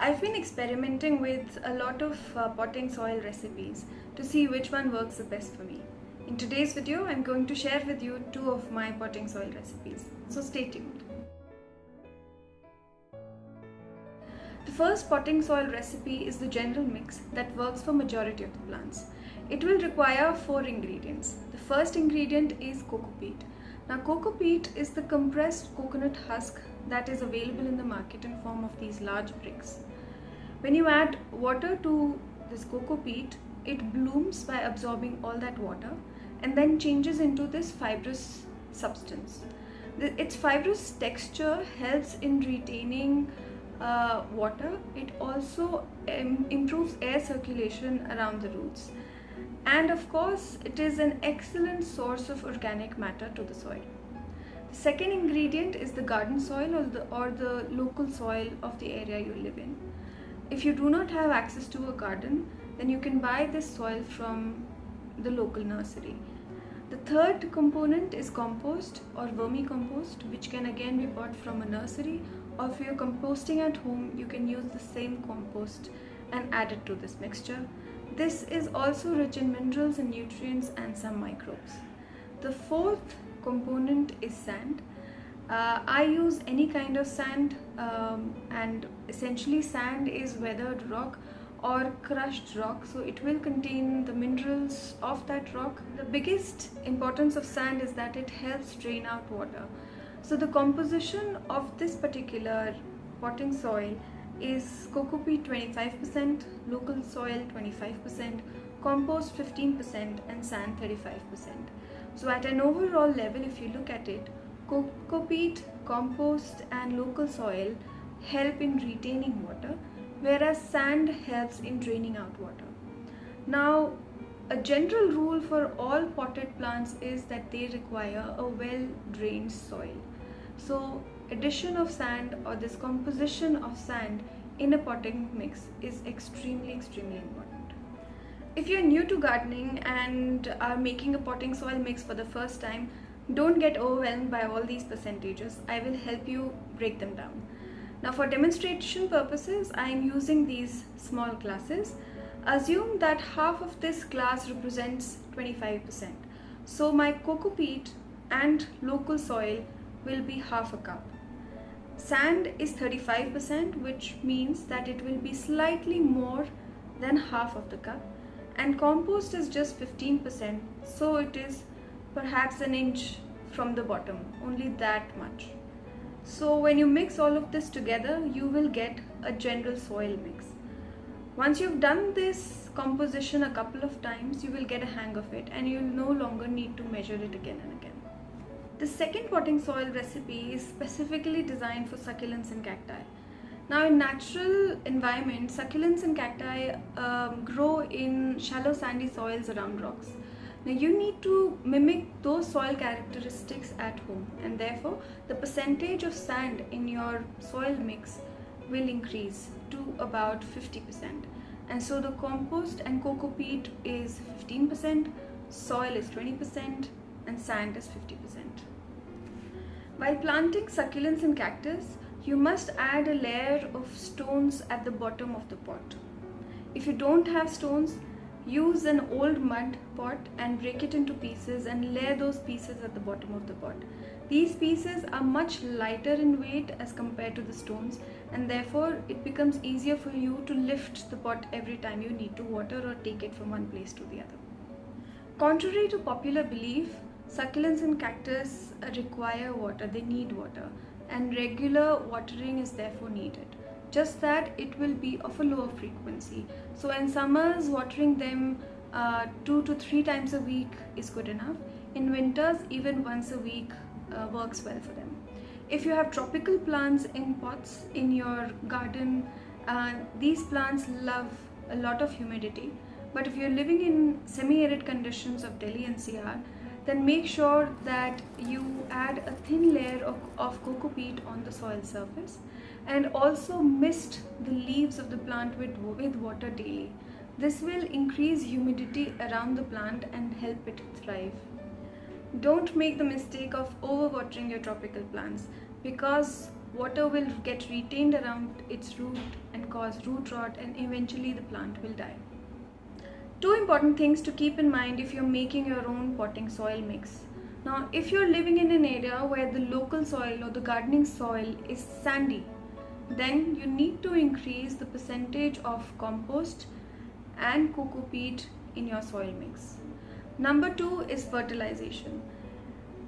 I've been experimenting with a lot of potting soil recipes to see which one works the best for me. In today's video, I'm going to share with you 2 of my potting soil recipes, so stay tuned. The first potting soil recipe is the general mix that works for majority of the plants. It will require 4 ingredients. The first ingredient is coco peat. Now coco peat is the compressed coconut husk that is available in the market in form of these large bricks. When you add water to this coco peat, it blooms by absorbing all that water and then changes into this fibrous substance. Its fibrous texture helps in retaining water. It also improves air circulation around the roots. And of course, it is an excellent source of organic matter to the soil. The second ingredient is the garden soil or the local soil of the area you live in. If you do not have access to a garden, then you can buy this soil from the local nursery. The third component is compost or vermicompost, which can again be bought from a nursery, or if you're composting at home, you can use the same compost and add it to this mixture. This is also rich in minerals and nutrients and some microbes. The fourth component is sand. I use any kind of sand, and essentially sand is weathered rock or crushed rock, so it will contain the minerals of that rock. The biggest importance of sand is that it helps drain out water. So the composition of this particular potting soil is coco peat 25%, local soil 25%, compost 15% and sand 35%. So at an overall level, if you look at it, coco peat, compost and local soil help in retaining water, whereas sand helps in draining out water. Now, a general rule for all potted plants is that they require a well-drained soil. So addition of sand or this composition of sand in a potting mix is extremely important. If you're new to gardening and are making a potting soil mix for the first time, don't get overwhelmed by all these percentages. I will help you break them down. Now for demonstration purposes, I am using these small glasses. Assume that half of this glass represents 25%. So my coco peat and local soil will be half a cup. Sand is 35%, which means that it will be slightly more than half of the cup. And compost is just 15%, so it is perhaps an inch from the bottom, only that much. So when you mix all of this together, you will get a general soil mix. Once you've done this composition a couple of times, you will get a hang of it and you'll no longer need to measure it again and again. The second potting soil recipe is specifically designed for succulents and cacti. Now in natural environment, succulents and cacti grow in shallow sandy soils around rocks. Now you need to mimic those soil characteristics at home, and therefore the percentage of sand in your soil mix will increase to about 50%. And so the compost and coco peat is 15%, soil is 20% and sand is 50%. While planting succulents and cactus, you must add a layer of stones at the bottom of the pot. If you don't have stones, use an old mud pot and break it into pieces and layer those pieces at the bottom of the pot. These pieces are much lighter in weight as compared to the stones, and therefore it becomes easier for you to lift the pot every time you need to water or take it from one place to the other. Contrary to popular belief, succulents and cactus require water, they need water, and regular watering is therefore needed. Just that it will be of a lower frequency. So in summers, watering them 2 to 3 times a week is good enough. In winters, even once a week works well for them. If you have tropical plants in pots in your garden, these plants love a lot of humidity. But if you're living in semi-arid conditions of Delhi NCR, then make sure that you add a thin layer of coco peat on the soil surface, and also mist the leaves of the plant with water daily. This will increase humidity around the plant and help it thrive. Don't make the mistake of overwatering your tropical plants, because water will get retained around its root and cause root rot, and eventually the plant will die. Two important things to keep in mind if you're making your own potting soil mix. Now, if you're living in an area where the local soil or the gardening soil is sandy, then you need to increase the percentage of compost and coco peat in your soil mix. Number two is fertilization.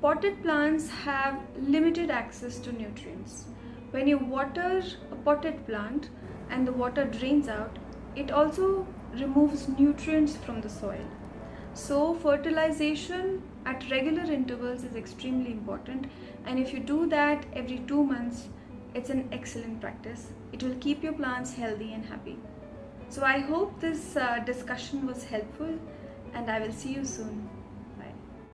Potted plants have limited access to nutrients. When you water a potted plant and the water drains out, it also removes nutrients from the soil. So fertilization at regular intervals is extremely important, and if you do that every 2 months, it's an excellent practice. It will keep your plants healthy and happy. So I hope this discussion was helpful, and I will see you soon.